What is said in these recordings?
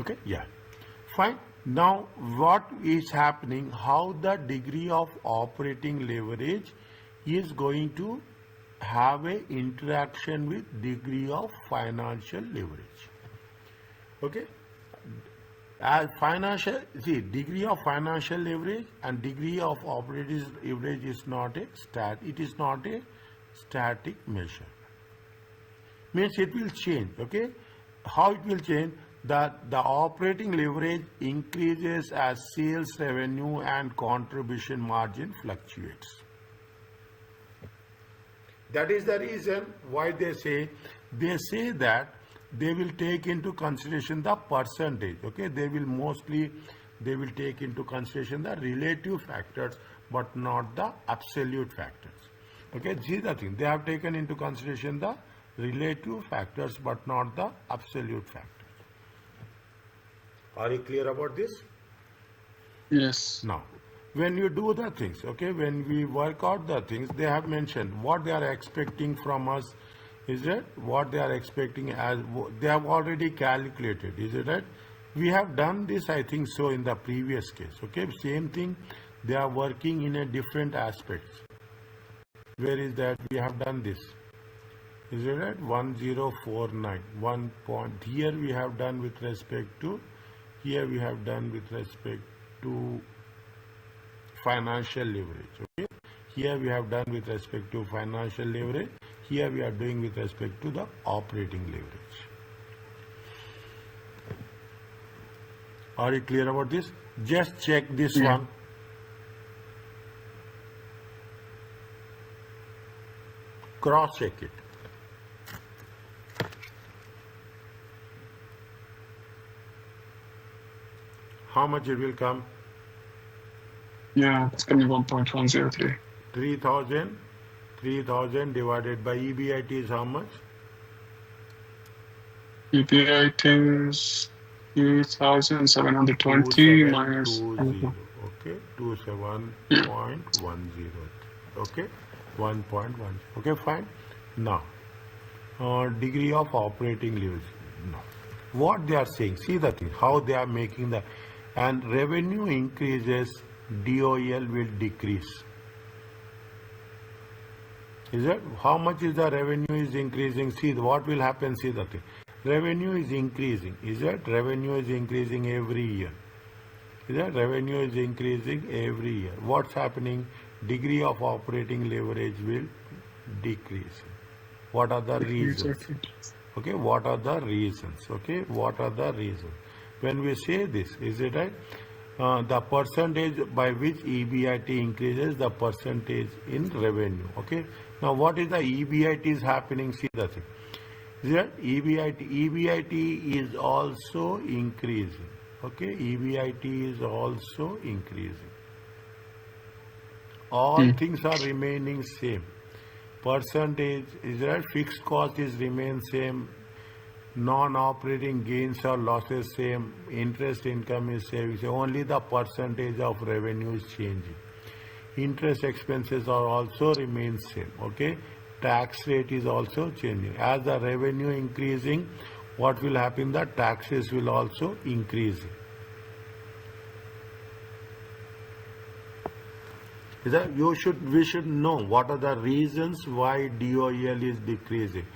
Okay, yeah, fine. Now what is happening, how the degree of operating leverage is going to have a interaction with degree of financial leverage. Okay, as financial, see, degree of financial leverage and degree of operating leverage is not a static measure. Means it will change. Okay, how it will change? That the operating leverage increases as sales revenue and contribution margin fluctuates. That is the reason why they say that they will take into consideration the percentage. Okay, they will take into consideration the relative factors but not the absolute factors. Okay, see the thing, they have taken into consideration the relative factors but not the absolute factors. Are you clear about this? Yes. Now, when you do the things, okay, when we work out the things, they have mentioned what they are expecting from us. Is it what they are expecting, as they have already calculated? Is it right? We have done this, I think so, in the previous case. Okay, same thing. They are working in a different aspects. Where is that? We have done this. Is it right? 1049. 1 point. Here we have done with respect to. Here we have done with respect to financial leverage. Okay. Here we have done with respect to financial leverage. Here we are doing with respect to the operating leverage. Are you clear about this? Just check this one. Cross check it. How much it will come? Yeah, it's going to be 1.103. 3,000 divided by EBIT is how much? EBIT is 3,720 minus. Okay, 27.10. Okay, 1.1. Okay, fine. Now, degree of operating leverage. Now, what they are saying, see the thing, how they are making the, and revenue increases, DOL will decrease. Is that how much is the revenue is increasing? See what will happen. See the thing. Revenue is increasing. Is that revenue is increasing every year? Is that revenue is increasing every year? What's happening? Degree of operating leverage will decrease. What are the reasons? Okay, what are the reasons? Okay, what are the reasons? When we say this, is it right? The percentage by which EBIT increases, the percentage in revenue. Okay. Now, what is the EBIT is happening? See the thing. Is that EBIT is also increasing. Okay. EBIT is also increasing. All things are remaining same. Percentage is that fixed cost is remain same. Non-operating gains or losses same, interest income is same, only the percentage of revenue is changing. Interest expenses are also remain same. Okay, tax rate is also changing. As the revenue increasing, what will happen? The taxes will also increase. Is that we should know what are the reasons why DOL is decreasing.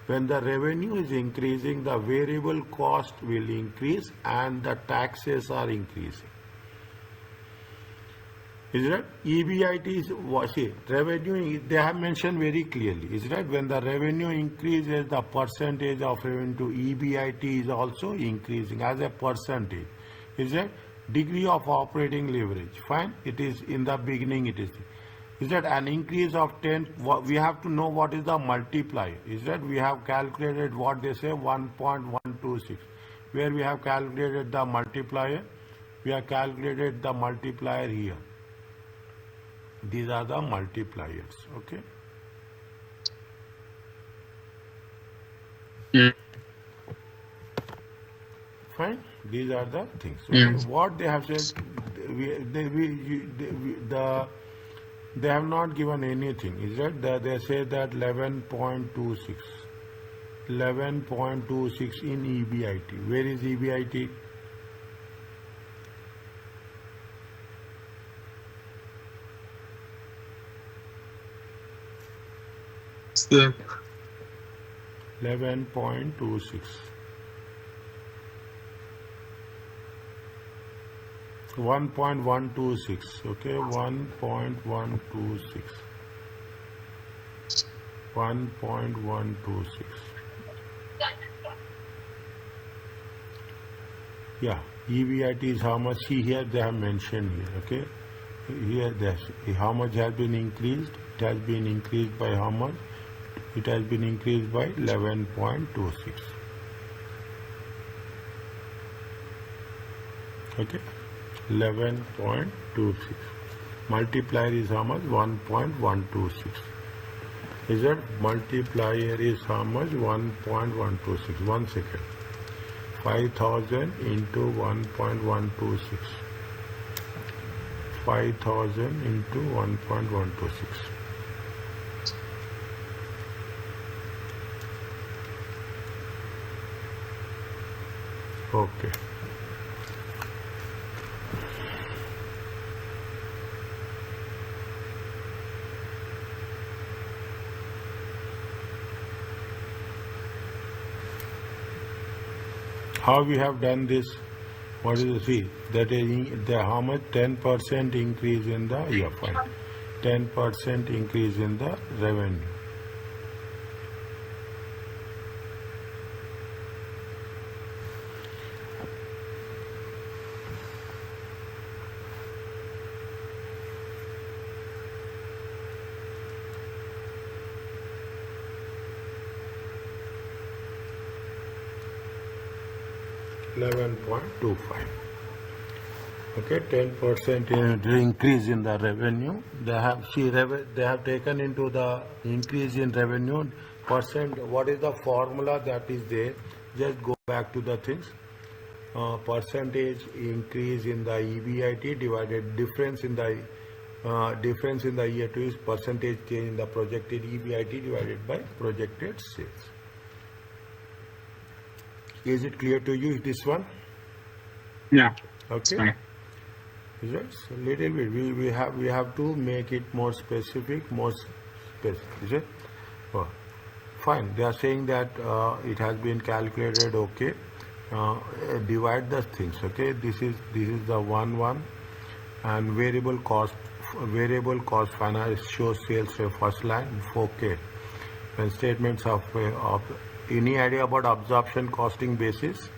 When the revenue is increasing, the variable cost will increase and the taxes are increasing. Is that EBIT is see revenue? They have mentioned very clearly. Is that when the revenue increases, the percentage of revenue to EBIT is also increasing as a percentage. Is that degree of operating leverage? Fine. It is in the beginning. It is. Is that an increase of 10? We have to know what is the multiplier. Is that we have calculated what they say 1.126. Where we have calculated the multiplier? We have calculated the multiplier here. These are the multipliers. Okay. Fine. These are the things. Okay. What they have said, they have not given anything. Is that they say that 11.26 in EBIT. Where is EBIT? Still. 11.26. 1.126. Okay, 1.126. 1.126. Yeah, EBIT is how much. See here they have mentioned here. Okay, here how much has been increased. It has been increased by how much? It has been increased by 11.26. Okay, 11.26. Multiplier is how much? 1.126. Is that multiplier is how much? 1.126. 1 second. 5,000 into 1.126. 5,000 into 1.126. Okay. How we have done this? What is the fee? That is how much? 10% increase in the, yeah, fine. 10% increase in the revenue. $11.25. Okay, 10% increase in the revenue. They have they have taken into the increase in revenue percent. What is the formula that is there? Just go back to the things. Percentage increase in the EBIT divided difference in the year 2 is percentage change in the projected EBIT divided by projected sales. Is it clear to you, this one? Yeah. Okay. Yes, a little bit. We have to make it more specific, Is it? Oh, fine. They are saying that it has been calculated. Okay. Divide the things. Okay. This is the one, and variable cost finance shows sales first line. Okay. And statements of any idea about absorption costing basis?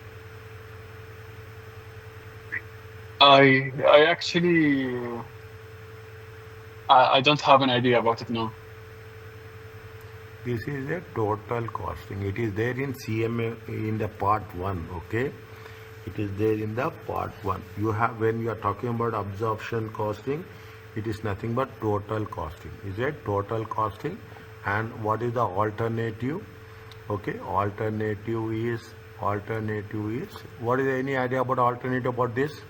I actually I don't have an idea about it now. This is a total costing. It is there in CMA in the part 1. Okay, it is there in the part 1. You have, when you are talking about absorption costing, it is nothing but total costing. Is it total costing? And what is the alternative? Okay, alternative is what is any idea about alternative about this?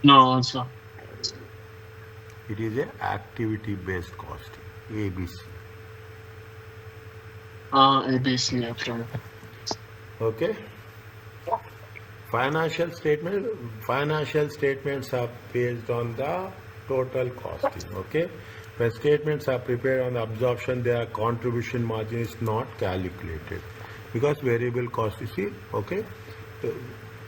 No answer. It is a activity based costing, ABC. ABC, okay. Okay. Financial statements are based on the total costing. Okay. When statements are prepared on the absorption, their contribution margin is not calculated because variable cost, you see. Okay.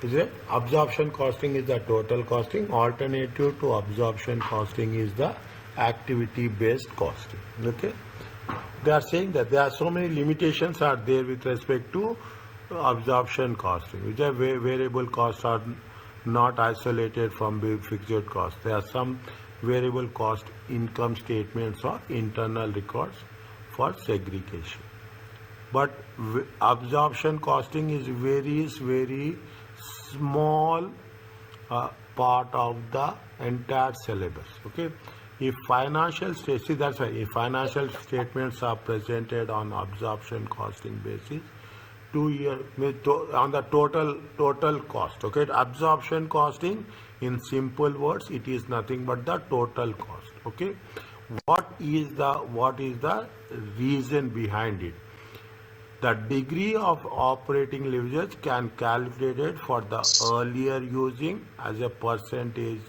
Is it? Absorption costing is the total costing. Alternative to absorption costing is the activity based costing. Okay. They are saying that there are so many limitations are there with respect to absorption costing, which are variable costs are not isolated from fixed costs. There are some variable cost income statements or internal records for segregation. But absorption costing is very small part of the entire syllabus. Okay. If financial that's why if financial statements are presented on absorption costing basis, 2 year on the total cost. Okay, absorption costing in simple words, it is nothing but the total cost. Okay, what is the reason behind it? The degree of operating leverage can calculate it for the earlier using as a percentage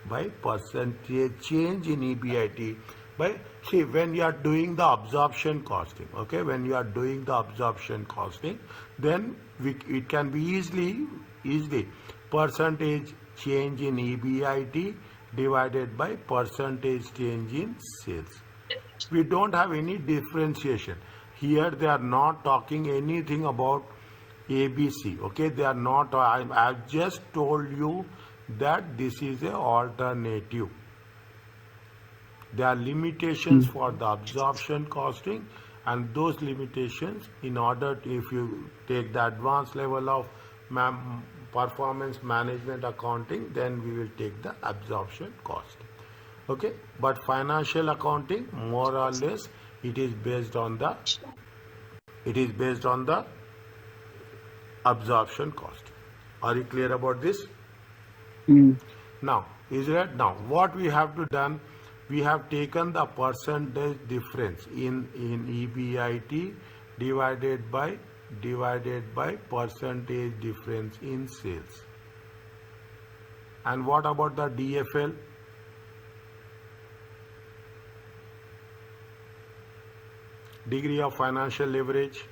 by percentage change in EBIT by, see, when you are doing the absorption costing, okay, when you are doing the absorption costing, then it can be easily percentage change in EBIT divided by percentage change in sales. We don't have any differentiation here. They are not talking anything about ABC, okay, they are not. I've just told you that this is a alternative. There are limitations for the absorption costing, and those limitations, in order to, if you take the advanced level of performance management accounting, then we will take the absorption costing. Okay, but financial accounting, more or less, it is based on the absorption cost. Are you clear about this? Now, is that now what we have to done? We have taken the percentage difference in EBIT divided by percentage difference in sales. And what about the DFL? Degree of financial leverage.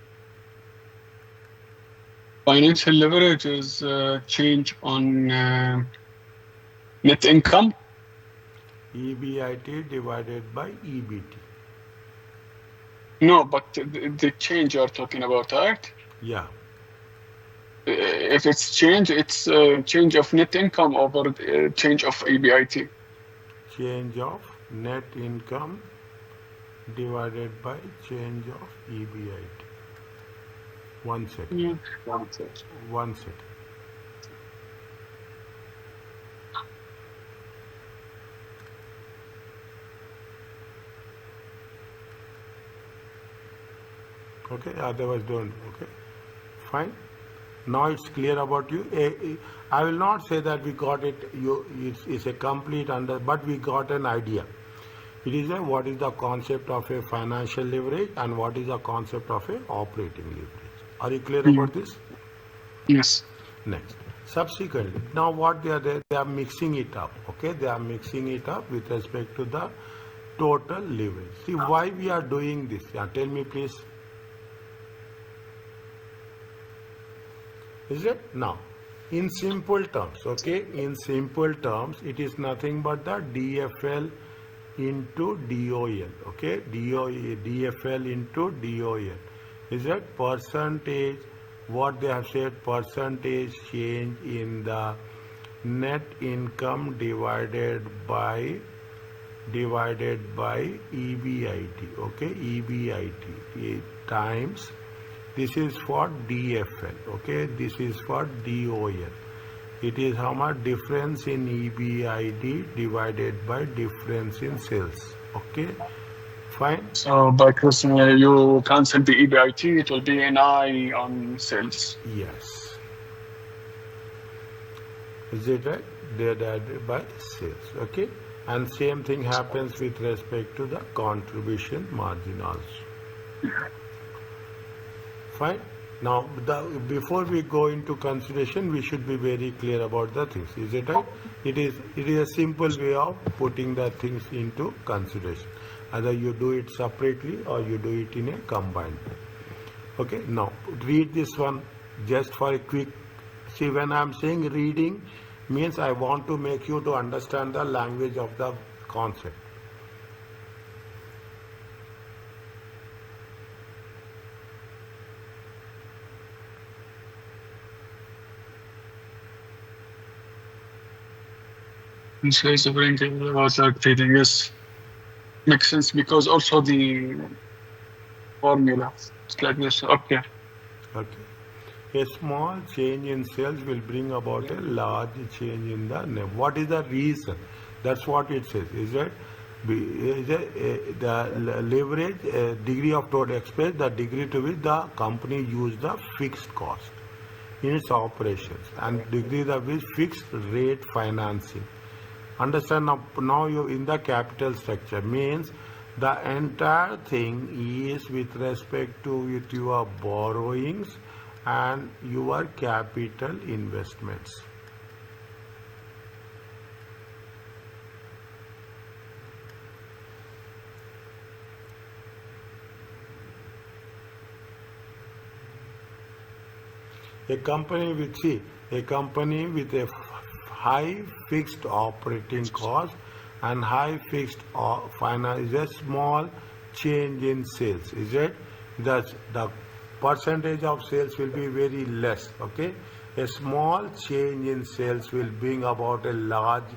Financial leverage is change on net income. EBIT divided by EBT. No, but the change you're talking about, right? Yeah. If it's change, it's change of net income over change of EBIT. Change of net income divided by change of EBIT. 1 second. 1 second. Okay, otherwise don't. Okay, fine. Now it's clear about you. I will not say that we got it. It's a complete but we got an idea. It is what is the concept of a financial leverage and what is the concept of a operating leverage. Are you clear about this? Yes. Next. Subsequently, now what they are mixing it up. Okay, they are mixing it up with respect to the total leverage. See why we are doing this. Yeah, tell me please. Is it? Now, in simple terms, okay, in simple terms, it is nothing but the DFL into DOL, okay, DFL into DOL. Is that percentage, what they have said, percentage change in the net income divided by EBIT, okay, EBIT times. This is for DFL, okay, this is for DOL. It is how much difference in EBIT divided by difference in sales, okay, fine. So because you cancel the EBIT, it will be an I on sales. Yes. Is it right? Divided by sales, okay, and same thing happens with respect to the contribution margin also. Fine. Now, before we go into consideration, we should be very clear about the things. Is it right? It is a simple way of putting the things into consideration. Either you do it separately or you do it in a combined way. Okay. Now, read this one just for a quick. See, when I am saying reading, means I want to make you to understand the language of the concept. This is a very about trading. Yes, makes sense because also the formula. It's like this. Okay. Okay. A small change in sales will bring about a large change in the net. What is the reason? That's what it says. Is that the leverage degree of total expense, the degree to which the company use the fixed cost in its operations, and degree of which fixed rate financing. Understand now you in the capital structure means the entire thing is with respect to with your borrowings and your capital investments. A company with a high fixed operating cost and high fixed finance is a small change in sales. Is it? The percentage of sales will be very less. Okay, a small change in sales will bring about a large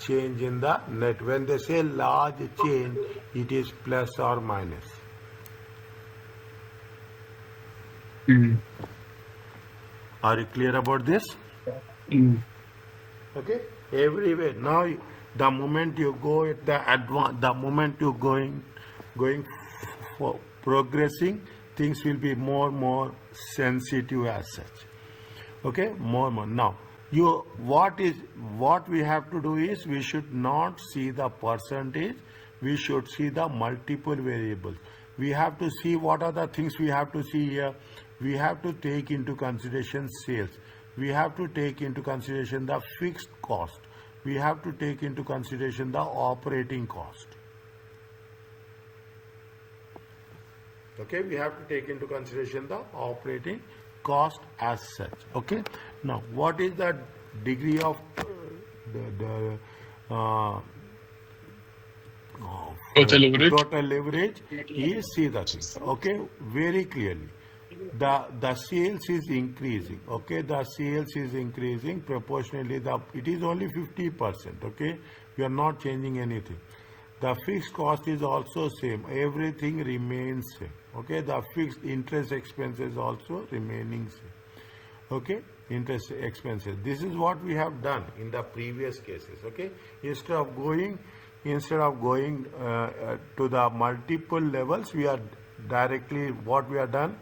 change in the net. When they say large change, it is plus or minus. Mm. Are you clear about this? Mm. Okay, everywhere. Now, the moment you go at the moment you going for progressing, things will be more sensitive as such. Okay, more. Now, what we have to do is we should not see the percentage. We should see the multiple variables. We have to see what are the things we have to see here. We have to take into consideration sales. We have to take into consideration the fixed cost. We have to take into consideration the operating cost. Okay, we have to take into consideration the operating cost as such. Okay, now what is the degree of Total leverage. total leverage? Is see the thing. Okay, very clearly. The sales is increasing. Okay, the sales is increasing proportionally. It is only 50%. Okay, we are not changing anything. The fixed cost is also same. Everything remains same. Okay, the fixed interest expenses also remaining same. Okay, interest expenses. This is what we have done in the previous cases. Okay, instead of going to the multiple levels, we are directly what we have done.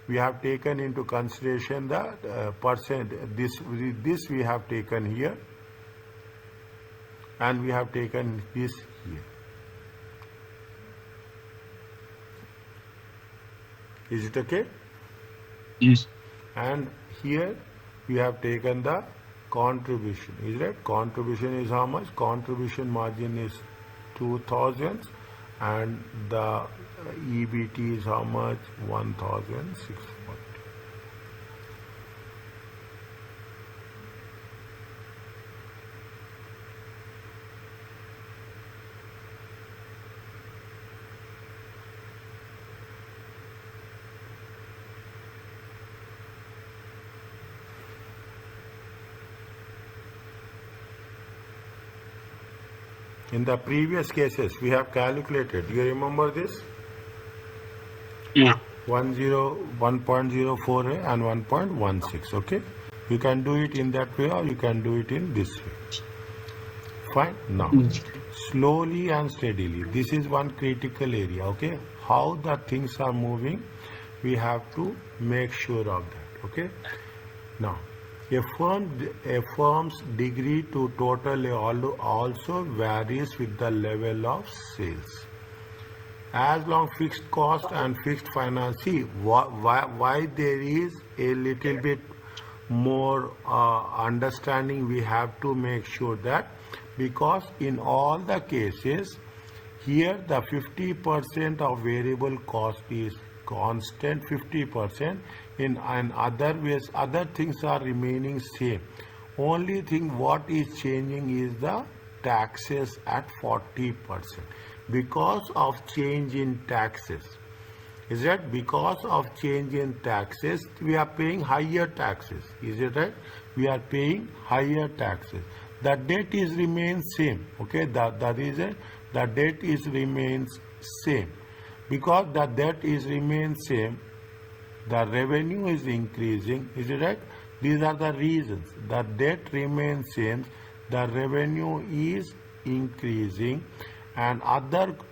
We have taken into consideration the percent. This we have taken here, and we have taken this here. Is it okay? Yes. And here we have taken the contribution. Is it? Contribution is how much? Contribution margin is 2000, and the EBT is how much? 1640. In the previous cases, we have calculated. Do you remember this? Yeah. 1.04 and 1.16. Okay, you can do it in that way, or you can do it in this way. Fine. Now, slowly and steadily. This is one critical area. Okay, how the things are moving, we have to make sure of that. Okay. Now, a firm's degree to total also varies with the level of sales. As long fixed cost and fixed finance, see why there is a little bit more understanding. We have to make sure that, because in all the cases here the 50% of variable cost is constant, 50%. In other ways, other things are remaining same. Only thing what is changing is the taxes at 40%. Because of change in taxes. Is that because of change in taxes, we are paying higher taxes? Is it right? We are paying higher taxes. The debt is remains same. Okay, the reason the debt is remains same, because the debt is remains same, the revenue is increasing. Is it right? These are the reasons. The debt remains same, the revenue is increasing, and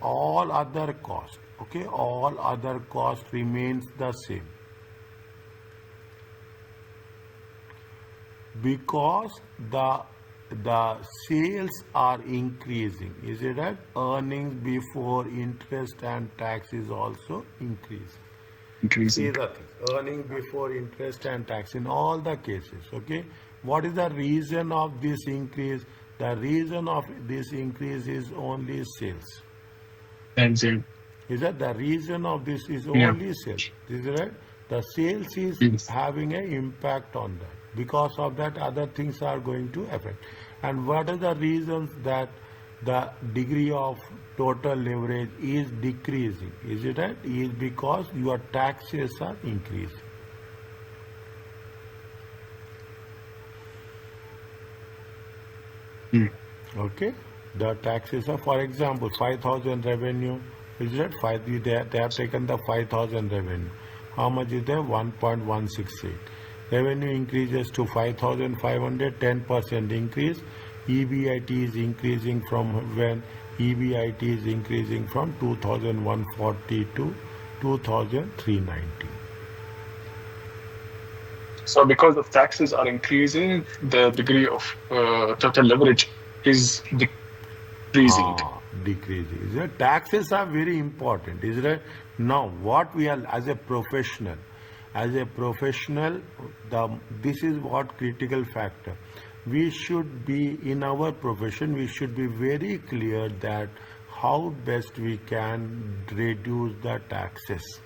all other costs. Okay, all other cost remains the same, because the sales are increasing. Is it right? Earnings before interest and tax is also increasing. See Increasing. the thing. Earning before interest and tax in all the cases. Okay, what is the reason of this increase? The reason of this increase is only sales. That's it. Is that the reason of this is Yeah. only sales? Is it right? The sales is Yes. having an impact on that. Because of that, other things are going to affect. And what are the reasons that the degree of total leverage is decreasing? Is it right? Is because your taxes are increasing. Mm. Okay, the taxes are, for example, 5,000 revenue. Is that five? They have taken the 5,000 revenue. How much is there? 1.168. Revenue increases to 5,500, 10% increase. EBIT is increasing from when EBIT is increasing from 2,140 to 2,390. So because the taxes are increasing, the degree of total leverage is decreasing. Decreasing. Is it? Taxes are very important. Is it? Now, what we are as a professional, this is what critical factor. We should be in our profession. We should be very clear that how best we can reduce the taxes.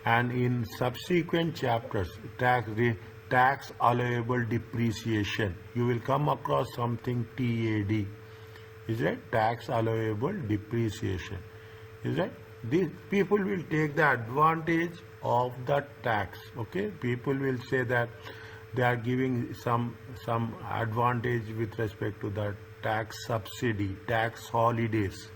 And in subsequent chapters, tax allowable depreciation, you will come across something TAD. Is that tax allowable depreciation? Is that these people will take the advantage of the tax? Okay, people will say that they are giving some advantage with respect to the tax subsidy, tax holidays.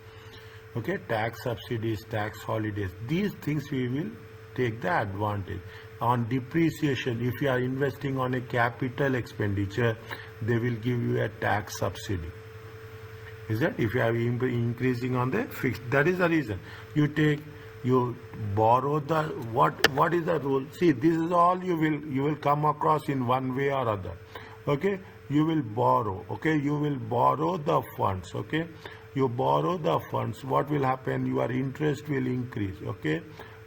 Okay, tax subsidies, tax holidays. These things we will take the advantage. On depreciation, if you are investing on a capital expenditure, they will give you a tax subsidy. Is that if you are increasing on the fixed, that is the reason you borrow the what is the rule? See, this is all you will come across in one way or other. Okay, you will borrow. Okay, you will borrow the funds. Okay, you borrow the funds. What will happen? Your interest will increase. Okay,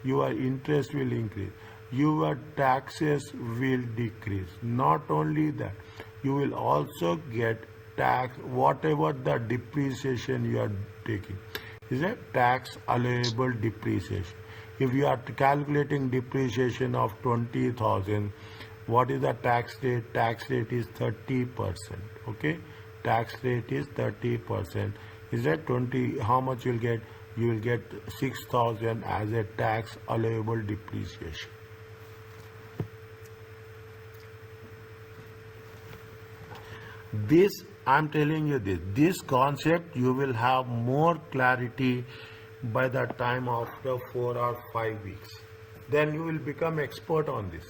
your interest will increase. Your taxes will decrease. Not only that, you will also get tax whatever the depreciation you are taking. Is a tax allowable depreciation. If you are calculating depreciation of 20,000, what is the tax rate? Tax rate is 30%. Okay, tax rate is 30%. Is that 20? How much you'll get? You will get 6,000 as a tax allowable depreciation. This, I'm telling you this concept you will have more clarity by the time after 4 or 5 weeks. Then you will become expert on this.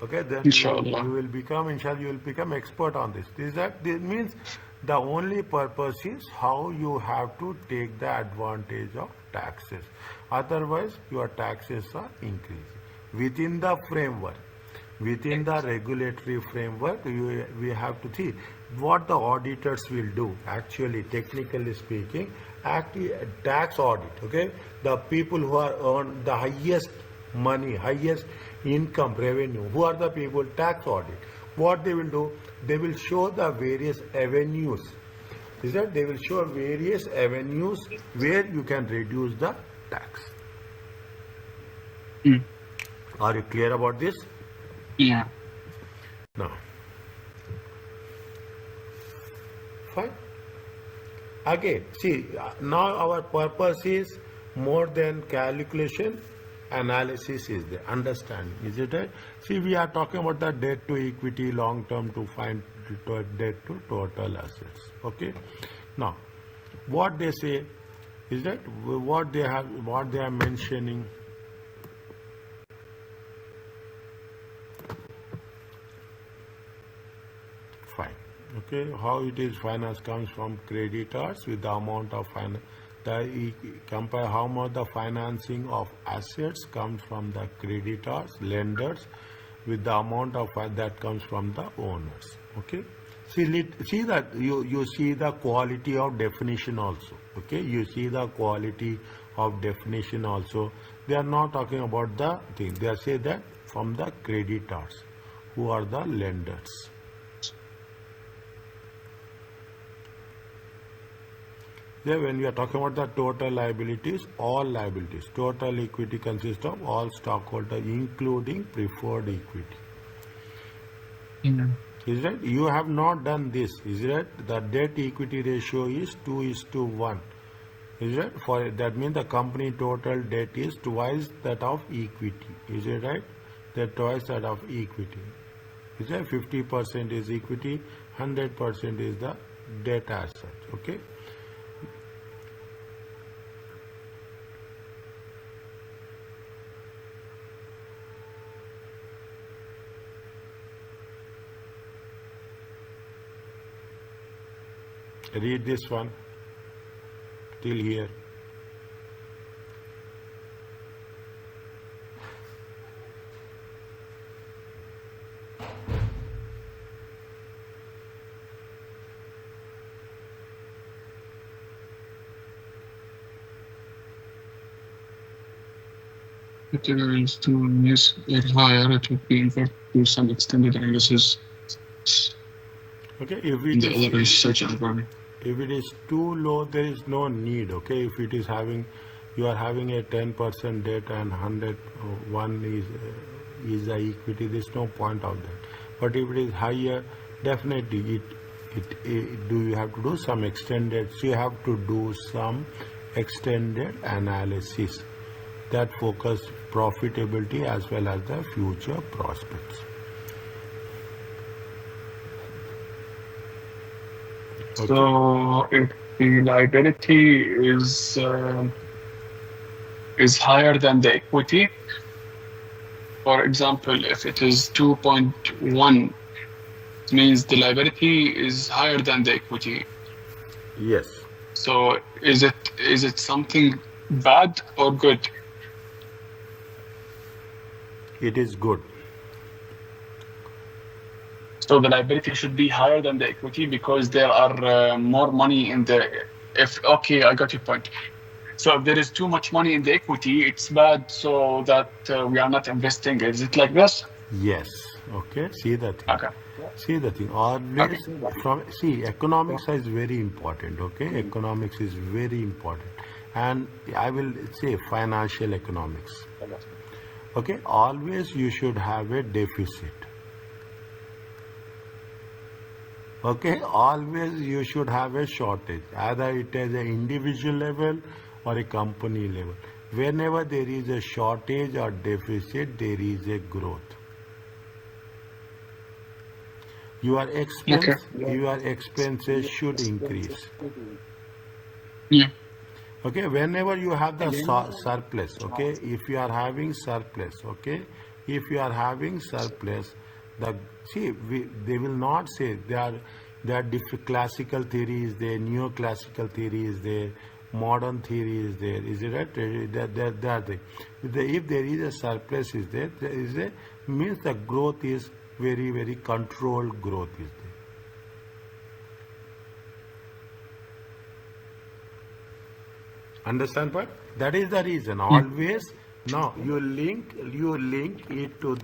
Okay, then Inshallah. you will become, inshallah, you will become expert on this. This means the only purpose is how you have to take the advantage of taxes. Otherwise, your taxes are increasing within the framework. Within the regulatory framework, we have to see what the auditors will do. Actually, technically speaking, tax audit. Okay, the people who are earn the highest money, highest income, revenue. Who are the people? Tax audit. What they will do? They will show the various avenues. Is that they will show various avenues where you can reduce the tax. Mm. Are you clear about this? Yeah. Now, fine. Again, see, now our purpose is more than calculation, analysis is the understanding. Is it right? See, we are talking about the debt to equity, long term to find debt to total assets. Okay. Now, what they say is that what they are mentioning. Fine. Okay, how it is finance comes from creditors with the amount of finance. Compare how much the financing of assets comes from the creditors, lenders, with the amount of that comes from the owners. Okay. See that you see the quality of definition also. Okay, you see the quality of definition also. They are not talking about the thing. They are saying that from the creditors, who are the lenders. Then when we are talking about the total liabilities, all liabilities, total equity consists of all stockholders, including preferred equity. Is that you have not done this? Is that the debt equity ratio is 2:1? Is that for that means the company total debt is twice that of equity? Is it right? That twice that of equity. Is that 50% is equity, 100% is the debt as such. Okay. Read this one till here. If it is too news or higher, it would be inferred to some extended analysis Okay, in the other research environment. if it is too low, there is no need. Okay, if it is having, you are having a 10% debt and 101 is the equity. There is no point of that. But if it is higher, definitely do you have to do some extended. So you have to do some extended analysis that focus profitability as well as the future prospects. Okay. So if the liability is higher than the equity, for example, if it is 2.1, it means the liability is higher than the equity. Yes. So is it something bad or good? It is good. So the liability should be higher than the equity because there are more money in the. Okay, I got your point. So if there is too much money in the equity, it's bad. So that we are not investing. Is it like this? Yes. Okay. See the thing. Okay. See the thing. Always economics is very important. Okay. Economics is very important, and I will say financial economics. Okay. Always you should have a deficit. Okay, always you should have a shortage, either it is an individual level or a company level. Whenever there is a shortage or deficit, there is a growth. Your expenses should increase. Yeah. Okay, whenever you have the surplus, okay, if you are having surplus, okay, if you are having surplus, they will not say there are different classical theory is there, neoclassical theory is there, modern theory is there. Is it right? If there is a surplus is there is a means the growth is very, very controlled growth is there. Understand what? That is the reason. Always now you link it to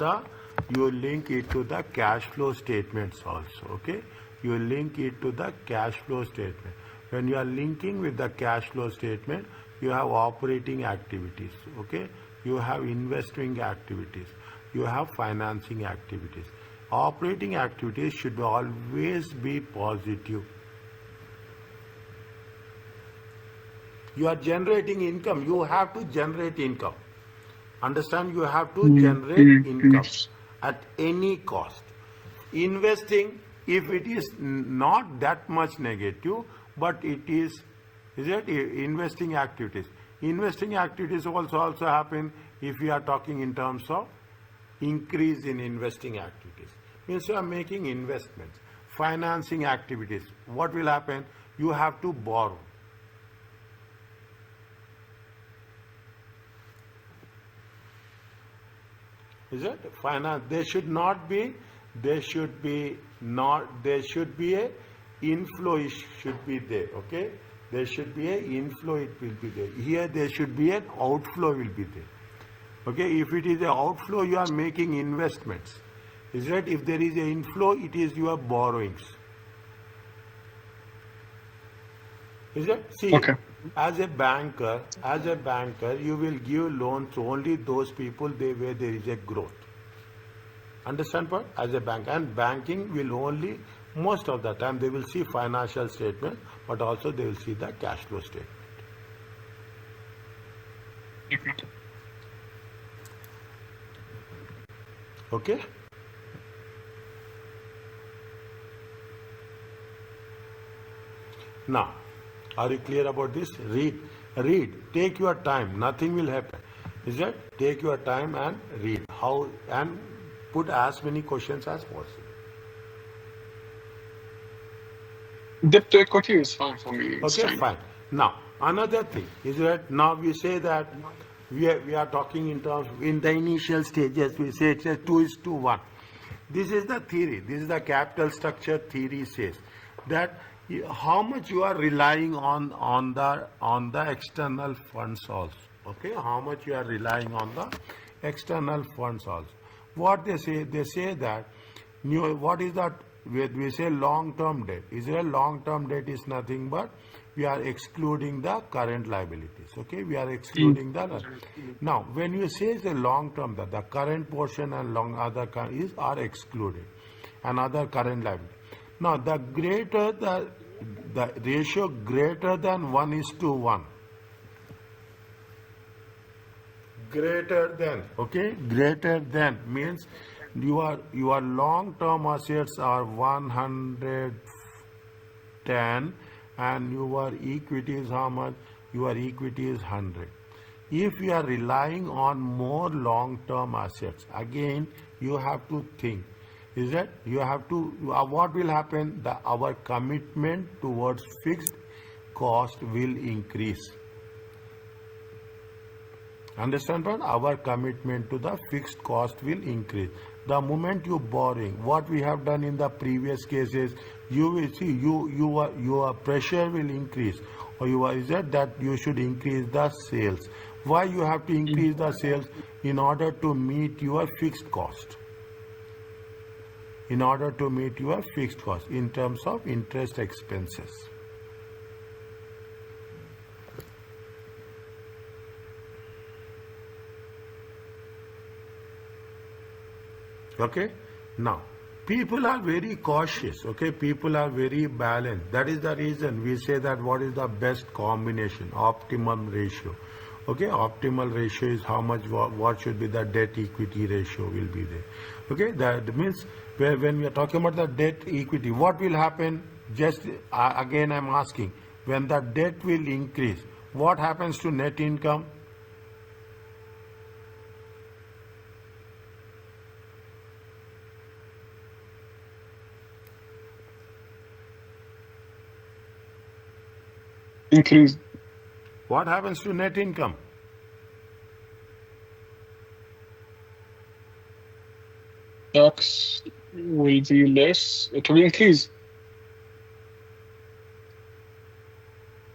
the cash flow statements also. Okay, you link it to the cash flow statement. When you are linking with the cash flow statement, you have operating activities. Okay, you have investing activities, you have financing activities. Operating activities should always be positive. You are generating income. You have to generate income. Understand? You have to generate income at any cost. Investing, if it is not that much negative, but it is it investing activities. Investing activities also happen if we are talking in terms of increase in investing activities. Means you are making investments. Financing activities. What will happen? You have to borrow. Is it finance? There should be a inflow should be there. Okay, there should be a inflow, it will be there. Here there should be an outflow will be there. Okay, if it is an outflow, you are making investments. Is right? If there is an inflow, it is your borrowings. Is it? See, Okay. as a banker, you will give loans to only those people where there is a growth. Understand what? As a bank, and banking will only, most of the time they will see financial statement, but also they will see the cash flow statement. Okay? Now, are you clear about this? Read. Take your time. Nothing will happen. Is it? Take your time and read. How, and put as many questions as possible. Debt to equity is fine for me. It's Okay, fine. fine. Now, another thing is that now we say that we are talking in terms, in the initial stages, we say it's a 2:1. This is the theory. This is the capital structure theory says that how much you are relying on the external funds also. Okay, how much you are relying on the external funds also. What they say that what is that? We say long-term debt. Israel long-term debt is nothing but we are excluding the current liabilities. Okay, we are excluding the. Now, when you say the long-term debt, the current portion and are excluded, and other current liability. Now, the greater the ratio greater than 1:1. Greater than, okay, greater than means your long term assets are 110 and your equity is how much? Your equity is 100. If you are relying on more long term assets, again you have to think, is that you have to what will happen? Our commitment towards fixed cost will increase. Understand what? Our commitment to the fixed cost will increase. The moment you borrowing, what we have done in the previous cases, you will see your pressure will increase, or is that you should increase the sales. Why you have to increase the sales? In order to meet your fixed cost. In order to meet your fixed cost in terms of interest expenses. Okay, now people are very cautious. Okay, people are very balanced. That is the reason we say that what is the best combination? Optimum ratio. Okay, optimal ratio is how much, what should be the debt equity ratio will be there. Okay, that means when we are talking about the debt equity, what will happen? Just again I'm asking, when the debt will increase, what happens to net income? Increase. What happens to net income? Tax will be less. It will increase.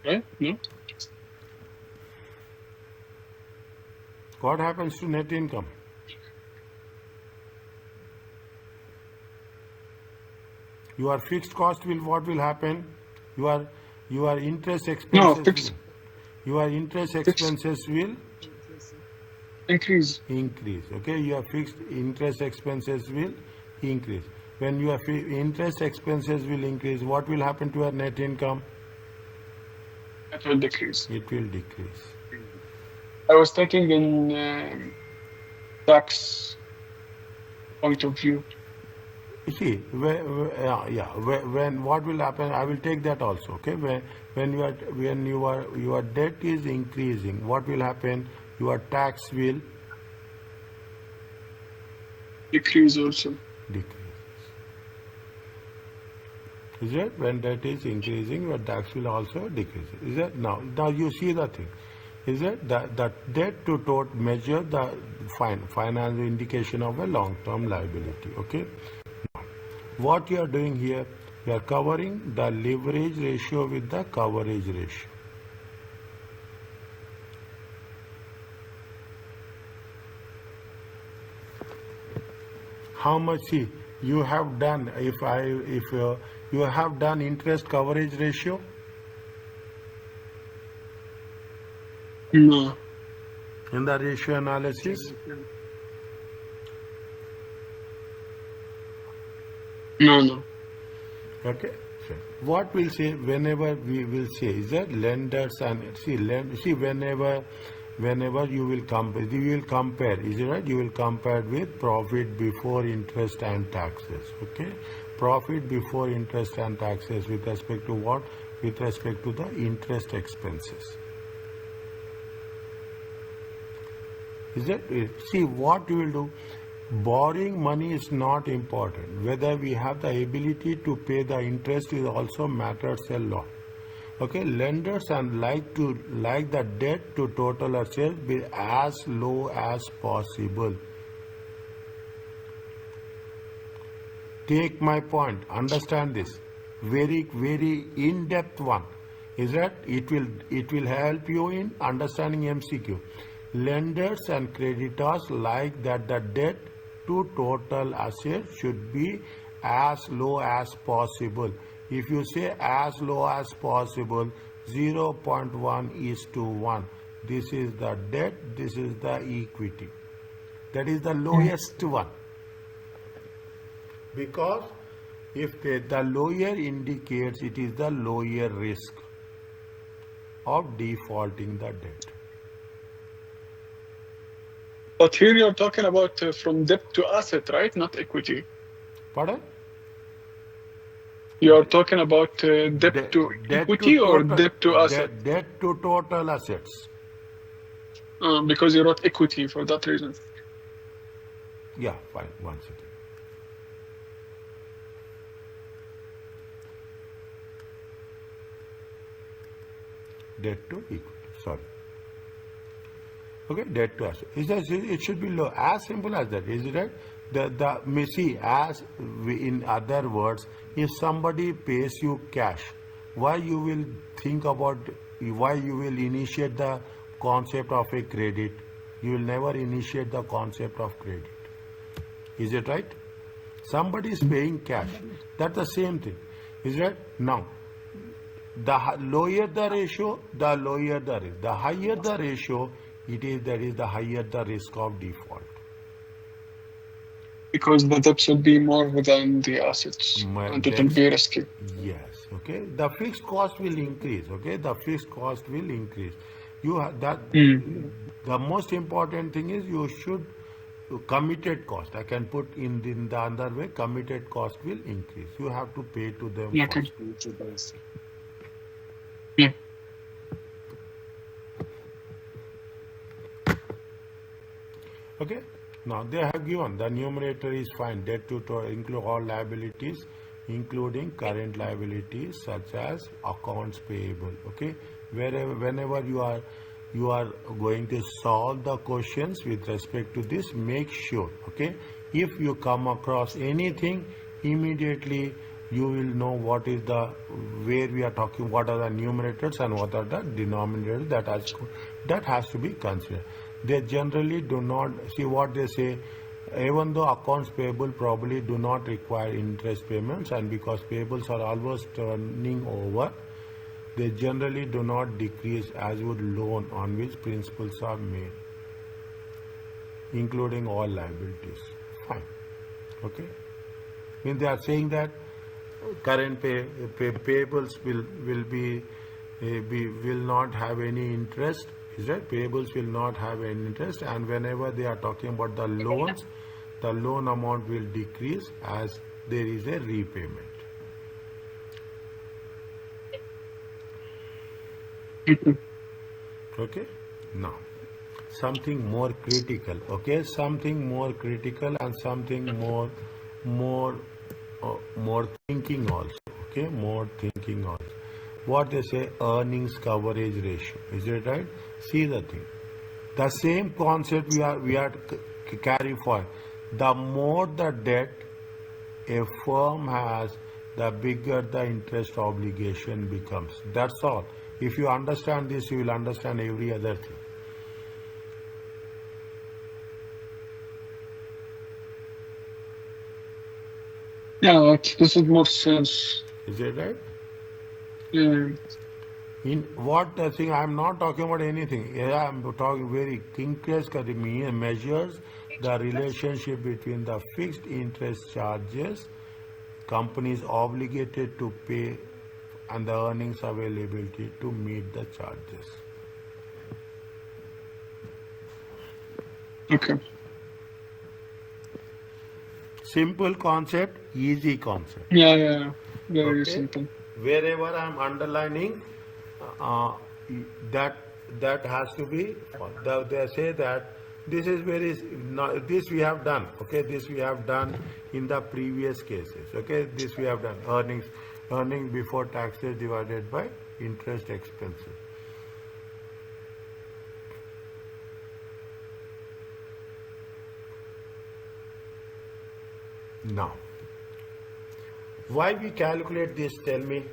Right? No? What happens to net income? Your fixed cost will, what will happen? Your interest No, expenses fixed. your interest Fixed. expenses will Increase. increase. Okay, your fixed interest expenses will increase. When your interest expenses will increase, what will happen to your net income? It will decrease. It will decrease. I was thinking in tax point of view. You see, when what will happen? I will take that also. Okay, when your debt is increasing, what will happen? Your tax will Decrease also. decrease. Is it? When debt is increasing, your tax will also decrease. Is it? Now you see the thing. Is it that debt to total measure the financial indication of a long-term liability? Okay. What you are doing here, you are covering the leverage ratio with the coverage ratio. How much you have done? If you have done interest coverage ratio, No. In the ratio analysis? No. Okay. So what we'll say whenever we will say is that lenders and see whenever you will compare, is it right? You will compare with profit before interest and taxes. Okay, profit before interest and taxes with respect to what? With respect to the interest expenses. Is it? See what you will do. Borrowing money is not important. Whether we have the ability to pay the interest is also matters a lot. Okay, lenders and like the debt to total assets be as low as possible. Take my point. Understand this. Very in-depth one. Is that it will help you in understanding MCQ. Lenders and creditors like that the debt to total assets should be as low as possible. If you say as low as possible, 0.1 is to 1. This is the debt, this is the equity. That is the lowest one. Because if the lower indicates it is the lower risk of defaulting the debt. But here you're talking about from debt to asset, right? Not equity. Pardon? You are talking about debt to equity or debt to asset? Debt to total assets. Because you wrote equity for that reason. Yeah, fine. One second. Debt to equity. Sorry. Okay, debt to asset. It should be low. As simple as that. Is it right? In other words, if somebody pays you cash, why you will think about, why you will initiate the concept of a credit? You will never initiate the concept of credit. Is it right? Somebody is paying cash. That's the same thing. Is it right? Now, the lower the ratio, the lower the risk. The higher the ratio, the higher the risk of default. Because the debt should be more than the assets, and it will be risky. Yes. Okay. The fixed cost will increase. Okay. The fixed cost will increase. You have that. The most important thing is you should committed cost. I can put in the other way. Committed cost will increase. You have to pay to them first. Yeah. Okay. Now they have given the numerator is fine. Debt to include all liabilities, including current liabilities such as accounts payable. Okay. Whenever you are going to solve the questions with respect to this, make sure. Okay. If you come across anything, immediately you will know what is the where we are talking. What are the numerators and what are the denominators that has to be considered. They generally do not see what they say, even though accounts payable probably do not require interest payments, and because payables are always turning over, they generally do not decrease as would loan on which principals are made, including all liabilities. Fine. Okay. When they are saying that current payables will not have any interest. Is that payables will not have any interest, and whenever they are talking about the loans, the loan amount will decrease as there is a repayment. Okay. Now, something more critical. Okay, something more critical and something more thinking also. Okay, more thinking also. What they say, earnings coverage ratio. Is it right? See the thing. The same concept we are carry forward. The more the debt a firm has, the bigger the interest obligation becomes. That's all. If you understand this, you will understand every other thing. Yeah, this is more sense. Is it right? Yeah. In what the thing, I am not talking about anything. Yeah, I am talking very interest measures the relationship between the fixed interest charges company is obligated to pay and the earnings availability to meet the charges. Okay. Simple concept, easy concept. Yeah. Very Okay, simple. wherever I am underlining, uh, that that has to be. They say that this is very this we have done. Okay, this we have done in the previous cases. Okay, this we have done earnings before taxes divided by interest expenses. Now, why we calculate this? Tell me.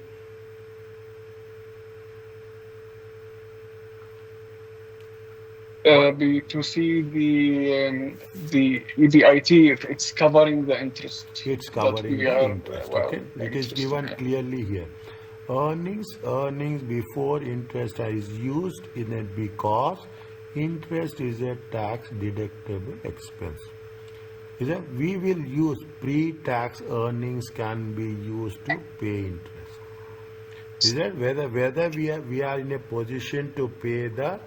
What? To see the EBIT, if it's covering the interest It's that covering we the are interest. well Okay, it is interested given in. clearly here. Earnings before interest is used in it because interest is a tax deductible expense. Is that we will use pre-tax earnings can be used to pay interest. Is that whether we are in a position to pay the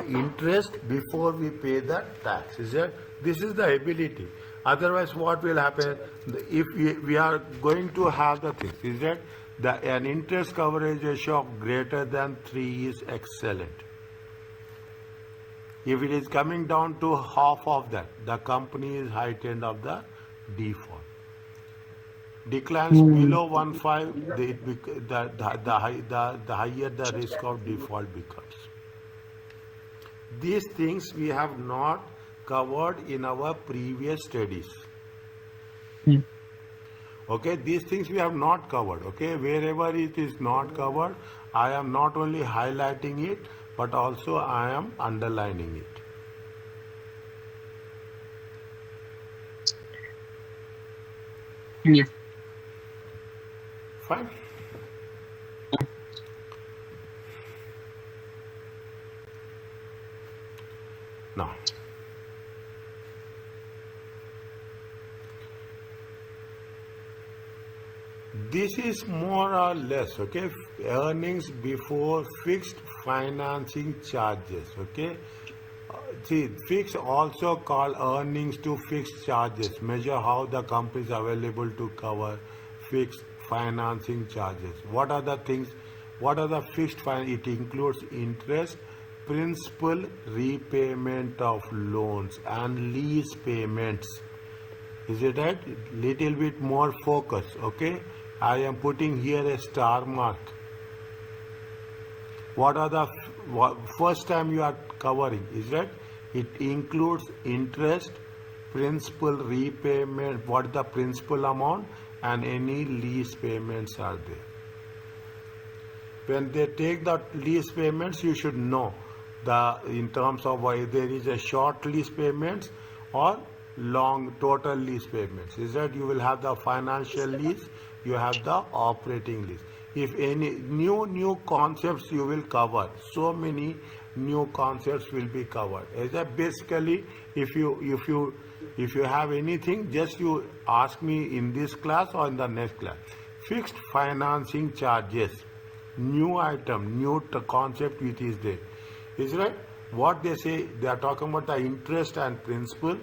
interest before we pay the tax? Is that this is the ability? Otherwise, what will happen if we are going to have the things? Is that an interest coverage ratio of greater than 3 is excellent. If it is coming down to half of that, the company is heightened of the default. Declines below 1.5, the higher the risk of default becomes. These things we have not covered in our previous studies. Mm. Okay, these things we have not covered. Okay, wherever it is not covered, I am not only highlighting it, but also I am underlining it. Yeah. Fine. Now, this is more or less, okay, earnings before fixed financing charges, okay. See, fixed also called earnings to fixed charges, measure how the company is available to cover fixed financing charges. What are the things, what are the fixed it includes interest, principal, repayment of loans and lease payments. Is it right? Little bit more focus, okay? I am putting here a star mark. What are the first time you are covering? Is that it includes interest, principal, repayment, what the principal amount, and any lease payments are there. When they take the lease payments, you should know the in terms of why there is a short lease payments or long total lease payments. Is that you will have the financial lease, you have the operating lease. If any new concepts you will cover, so many new concepts will be covered. Is that basically if you have anything, just you ask me in this class or in the next class. Fixed financing charges, new item, new concept which is there. Is right? What they say, they are talking about the interest and principal,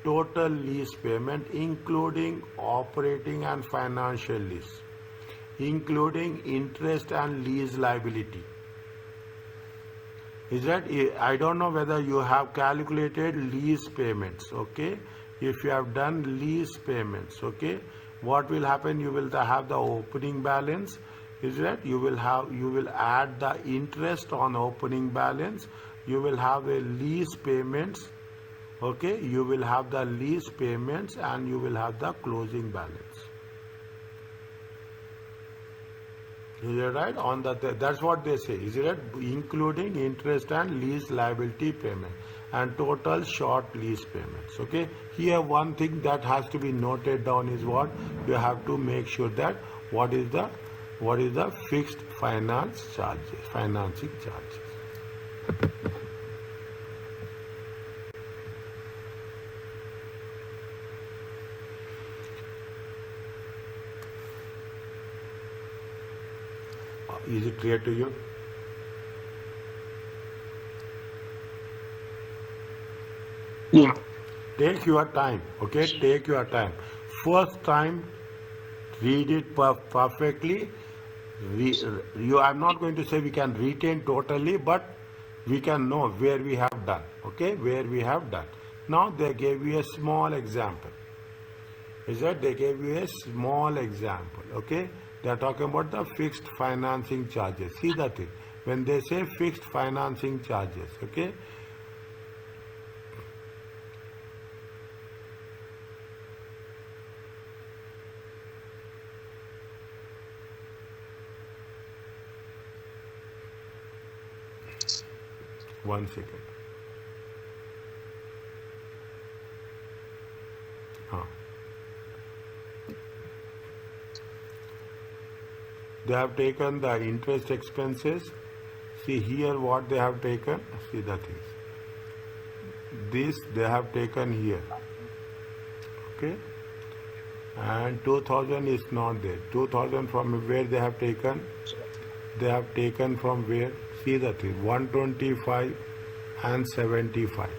total lease payment, including operating and financial lease, including interest and lease liability. Is that I don't know whether you have calculated lease payments, okay? If you have done lease payments, okay, what will happen? You will have the opening balance. Is that you will add the interest on opening balance. You will have a lease payments, okay? You will have the lease payments and you will have the closing balance. Is it right? On that's what they say. Is it right? Including interest and lease liability payment and total short lease payments. Okay. Here one thing that has to be noted down is what you have to make sure that what is the What is the fixed finance charges, financing charges? Is it clear to you? Yeah. Take your time, okay? Take your time. First time, read it perfectly. I'm not going to say we can retain totally, but we can know where we have done, okay? Where we have done. Now they gave you a small example. Is that they gave you a small example, okay? They are talking about the fixed financing charges. See that thing. When they say fixed financing charges, okay? One second. Huh. They have taken the interest expenses. See here what they have taken. See the things. This they have taken here. Okay. And 2000 is not there. 2000 from where they have taken? They have taken from where? See the thing. 125 and 75.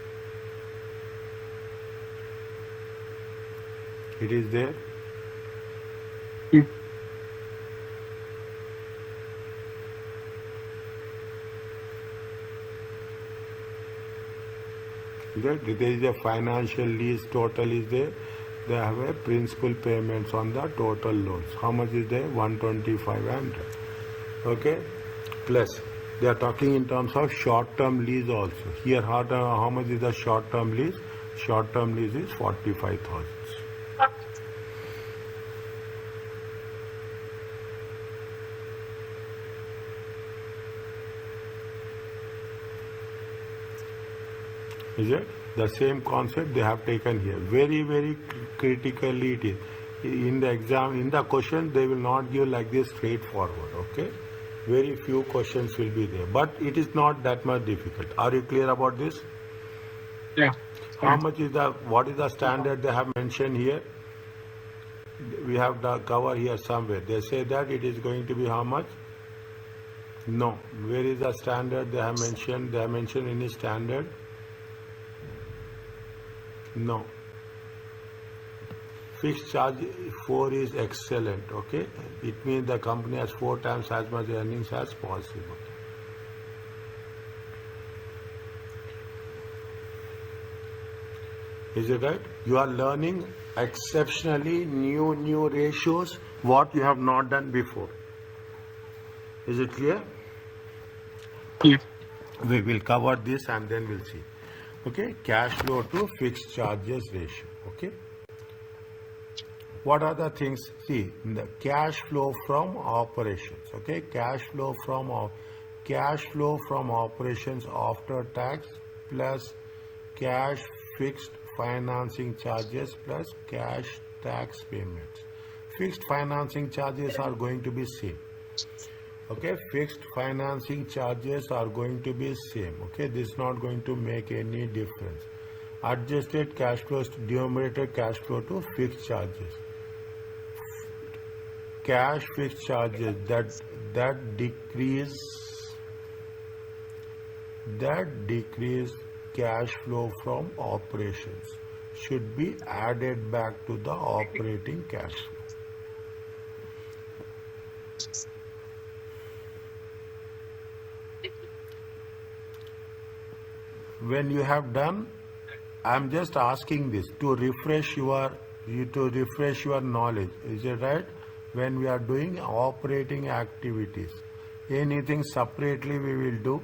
It is there. Mm. There is a financial lease total is there. They have a principal payments on the total loans. How much is there? 125 and okay. Plus they are talking in terms of short-term lease also. Here how much is the short-term lease? Short-term lease is 45,000. Is it? The same concept they have taken here. Very, very critically it is. In the exam, in the question, they will not give like this straightforward, okay? Very few questions will be there. But it is not that much difficult. Are you clear about this? Yeah. How much is what is the standard they have mentioned here? We have the cover here somewhere. They say that it is going to be how much? No. Where is the standard they have mentioned? They have mentioned any standard? No. Fixed charge 4 is excellent, okay? It means the company has 4 times as much earnings as possible. Is it right? You are learning exceptionally new ratios, what you have not done before. Is it clear? Yeah. We will cover this and then we'll see. Okay, cash flow to fixed charges ratio. Okay. What are the things? See, the cash flow from operations. Okay, cash flow from operations after tax plus cash fixed financing charges plus cash tax payments. Fixed financing charges are going to be same. Okay, fixed financing charges are going to be same. Okay, this is not going to make any difference. Adjusted cash flows to denominator cash flow to fixed charges. Cash fixed charges that decrease cash flow from operations should be added back to the operating cash flow. When you have done, I'm just asking this to refresh your knowledge. Is it right? When we are doing operating activities, anything separately we will do.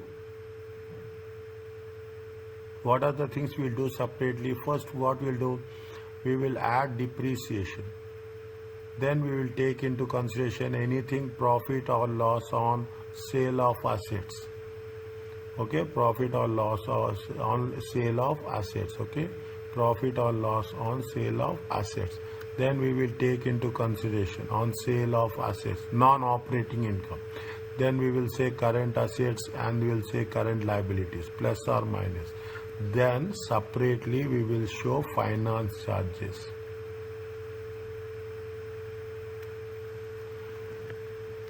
What are the things we'll do separately? First, what we'll do? We will add depreciation. Then we will take into consideration anything profit or loss on sale of assets. Okay, profit or loss on sale of assets. Okay, profit or loss on sale of assets. Then we will take into consideration on sale of assets, non-operating income. Then we will say current assets and we will say current liabilities, plus or minus. Then separately we will show finance charges.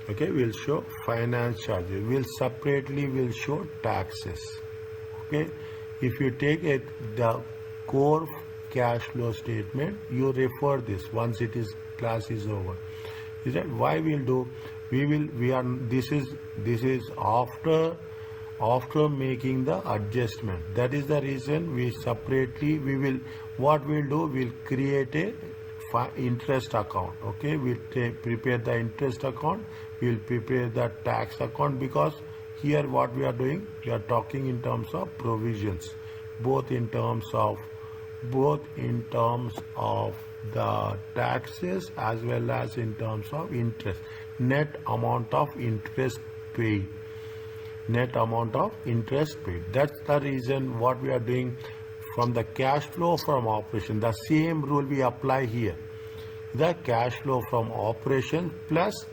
Okay, we'll show finance charges. We'll show taxes. Okay, if you take the core cash flow statement, you refer this once class is over. Is that why we'll do? This is after making the adjustment. That is the reason we'll create a interest account. Okay, we'll prepare the interest account, we'll prepare the tax account, because here what we are doing, we are talking in terms of provisions, both in terms of the taxes as well as in terms of interest, net amount of interest paid. That's the reason what we are doing from the cash flow from operation. The same rule we apply here. The cash flow from operation plus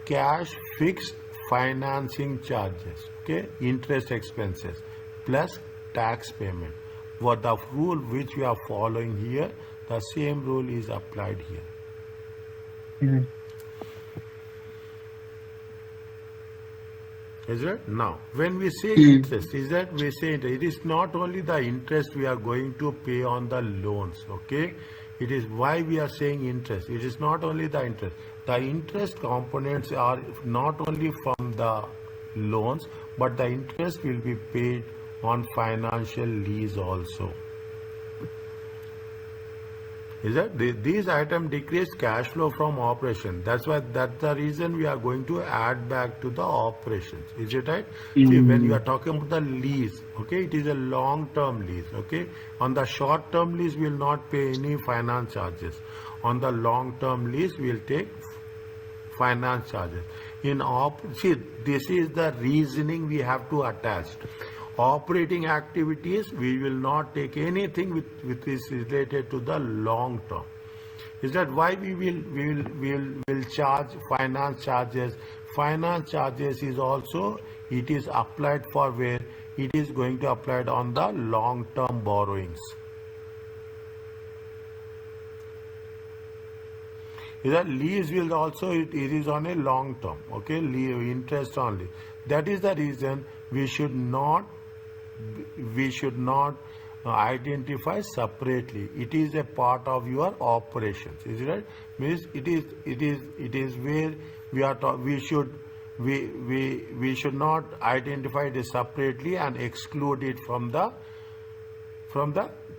cash fixed financing charges, okay, interest expenses plus tax payment. What the rule which we are following here, the same rule is applied here. Is it? Now, when we say interest, it is not only the interest we are going to pay on the loans, okay? It is why we are saying interest. It is not only the interest. The interest components are not only from the loans, but the interest will be paid on financial lease also. Is that these items decrease cash flow from operation? That's the reason we are going to add back to the operations. Is it right? See, when you are talking about the lease, okay, it is a long-term lease. Okay, on the short-term lease, we will not pay any finance charges. On the long-term lease, we will take finance charges. This is the reasoning we have to attach. Operating activities, we will not take anything which is related to the long term. Is that why we will charge finance charges? Finance charges is also, it is applied for where it is going to apply on the long term borrowings. Is that lease will also, it is on a long term, okay, interest only. That is the reason we should not identify separately. It is a part of your operations. Is it right? Means it is where we should not identify it separately and exclude it from the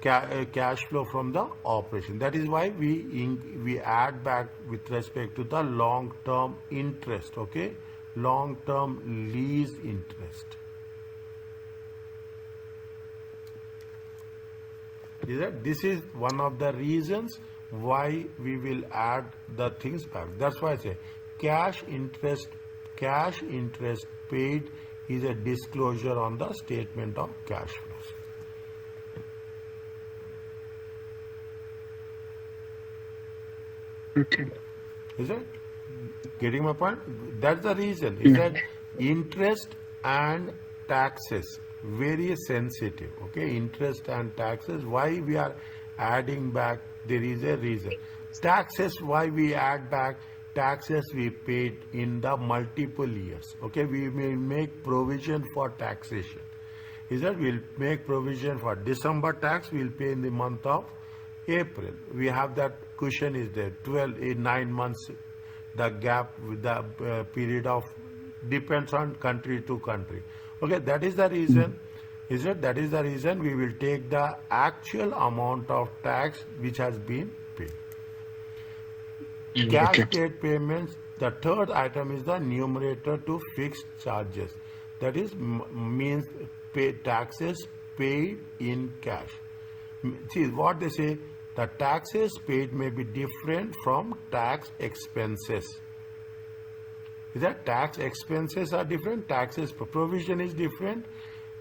cash flow from the operation. That is why we add back with respect to the long term interest. Okay, long term lease interest. This is one of the reasons why we will add the things back. That's why I say cash interest paid is a disclosure on the statement of cash flows. Okay. Is it getting my point? That's the reason. Is that interest and taxes very sensitive, okay? Interest and taxes, why we are adding back, there is a reason. Taxes, why we add back? Taxes we paid in the multiple years, okay? We will make provision for taxation. Is that we'll make provision for December tax, we'll pay in the month of April. We have that cushion is there, 9 months, the gap with the period of, depends on country to country. Okay, that is the reason. That is the reason we will take the actual amount of tax which has been paid. Cash paid payments. The third item is the numerator to fixed charges. That is means taxes paid in cash. See what they say. The taxes paid may be different from tax expenses. Is that tax expenses are different, taxes provision is different,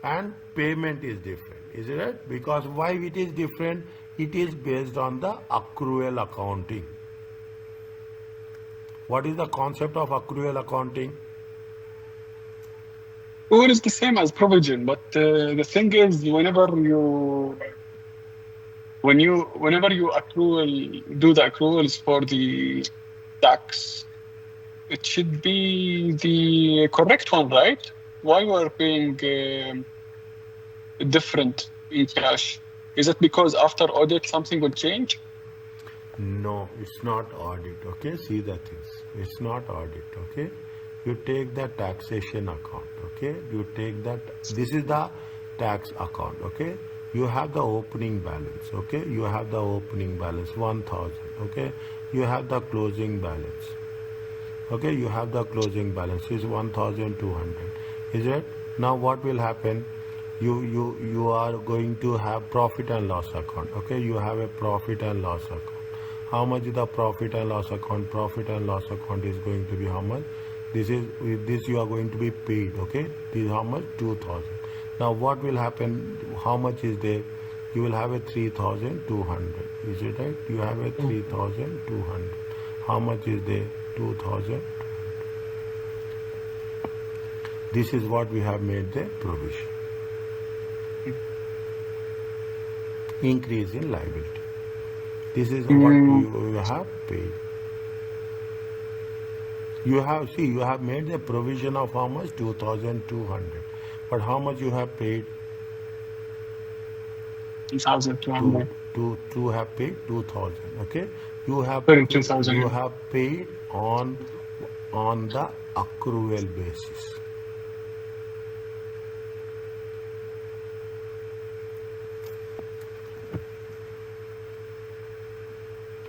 and payment is different. Is it right? Because why it is different? It is based on the accrual accounting. What is the concept of accrual accounting? Well, it's the same as provision, but the thing is, whenever you do the accruals for the tax, it should be the correct one, right? Why we're paying different in cash? Is it because after audit something will change? No, it's not audit. Okay, see the things. It's not audit. Okay, you take the taxation account. Okay, you take that. This is the tax account. Okay, you have the opening balance. Okay, you have the opening balance 1,000. Okay, you have the closing balance. Okay, you have the closing balance is 1,200. Is it? Now what will happen? You are going to have profit and loss account. Okay, you have a profit and loss account. How much is the profit and loss account? Profit and loss account is going to be how much? This is with this you are going to be paid. Okay, this is how much? 2,000. Now what will happen? How much is there? You will have a 3,200. Is it right? You have a 3,200. How much is there? 2,000. This is what we have made the provision. Increase in liability. This is what you have paid. You have made the provision of how much? 2,200. But how much you have paid? 2,200. To have paid 2,000. Okay, you have 2,000. You have paid on the accrual basis.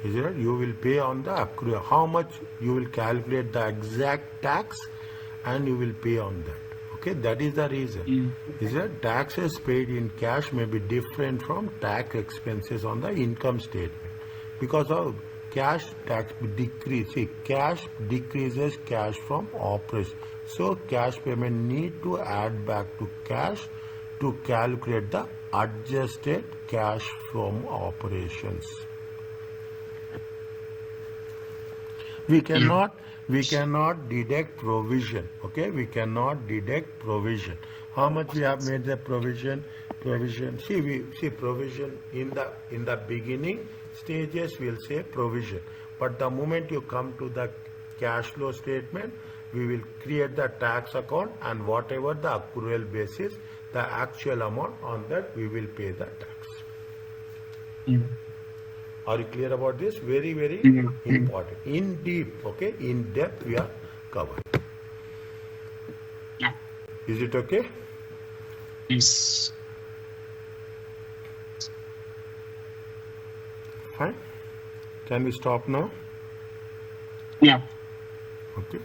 Is it? You will pay on the accrual. How much you will calculate the exact tax, and you will pay on that. Okay, that is the reason. Is that taxes paid in cash may be different from tax expenses on the income statement because of cash tax decrease. See, cash decreases cash from operation. So cash payment need to add back to cash to calculate the adjusted cash from operations. We cannot deduct provision. Okay, we cannot deduct provision. How much we have made the provision? See provision in the beginning stages we'll say provision. But the moment you come to the cash flow statement, we will create the tax account, and whatever the accrual basis, the actual amount on that we will pay the tax. Are you clear about this? Very, very important. In deep, okay, in depth we are covered. Yeah. Is it okay? Yes. Fine. Can we stop now? Yeah. Okay.